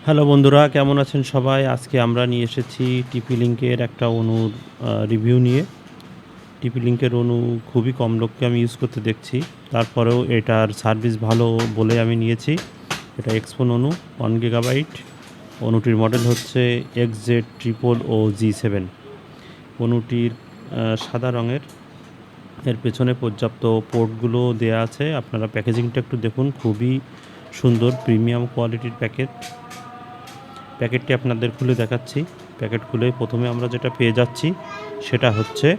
Hello বন্ধুরা, কেমন আছেন সবাই? আজকে আমরা নিয়ে এসেছি টিপি লিঙ্কের একটা অনুর রিভিউ নিয়ে। টিপি লিঙ্কের অনু খুবই কম লোককে আমি ইউজ করতে দেখছি, তারপরেও এটার সার্ভিস ভালো বলে আমি নিয়েছি। এটা এক্সপোন অনু 1 GB। অনুটির মডেল হচ্ছে XZ00OG7। অনুটির সাদা রঙের, এর পেছনে পর্যাপ্ত পোর্টগুলো দেয়া আছে। আপনারা প্যাকেজিংটা একটু দেখুন, খুবই সুন্দর প্রিমিয়াম কোয়ালিটির প্যাকেটটি আপনাদের খুলে দেখাচ্ছি। প্যাকেট খুলে প্রথমে আমরা যেটা পেয়ে যাচ্ছি সেটা হচ্ছে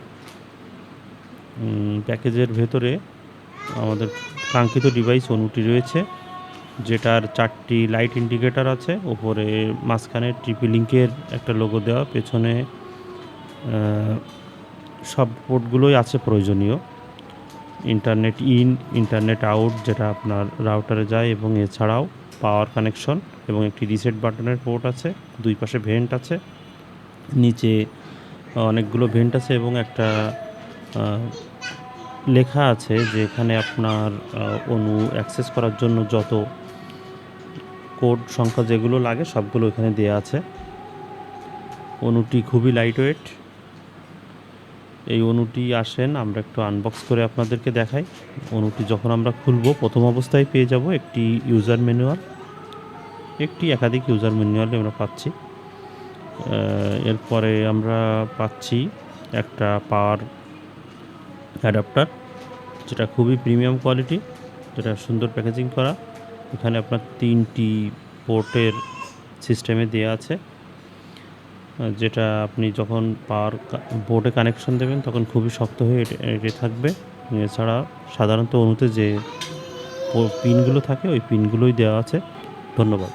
প্যাকেজের ভেতরে আমাদের কাঙ্ক্ষিত ডিভাইস অনুটি রয়েছে, যেটার 4টি লাইট ইন্ডিকেটার আছে। ওপরে মাঝখানে টিপি লিঙ্কের একটা লোগো দেওয়া, পেছনে সব পোর্টগুলোই আছে প্রয়োজনীয়। ইন্টারনেট ইন, ইন্টারনেট আউট যেটা আপনার রাউটারে যায়, এবং এছাড়াও পাওয়ার কানেকশন এবং একটি রিসেট বাটনের পোর্ট আছে। দুই পাশে ভেন্ট আছে, নিচে অনেকগুলো ভেন্ট আছে, এবং একটা লেখা আছে যে এখানে আপনার অনু অ্যাক্সেস করার জন্য যত কোড সংখ্যা যেগুলো লাগে সবগুলো এখানে দেওয়া আছে। অনুটি খুবই লাইট ওয়েট। এই অনুটি আসেন আমরা একটু আনবক্স করে আপনাদেরকে দেখাই। অনুটি যখন আমরা খুলব, প্রথম অবস্থায় পেয়ে যাব একটি ইউজার ম্যানুয়াল, একাধিক ইউজার ম্যানুয়াল আমরা পাচ্ছি। এরপরে আমরা পাচ্ছি একটা পাওয়ার অ্যাডাপ্টার, যেটা খুবই প্রিমিয়াম কোয়ালিটি, যেটা সুন্দর প্যাকেজিং করা। এখানে আপনার 3টি পোর্টের সিস্টেমে দেওয়া আছে, যেটা আপনি যখন পাওয়ার বোর্ডে কানেকশন দেবেন তখন খুবই শক্ত হয়ে এটে থাকবে। এছাড়া সাধারণত অনুতে যে পিনগুলো থাকে ওই পিনগুলোই দেওয়া আছে। ধন্যবাদ।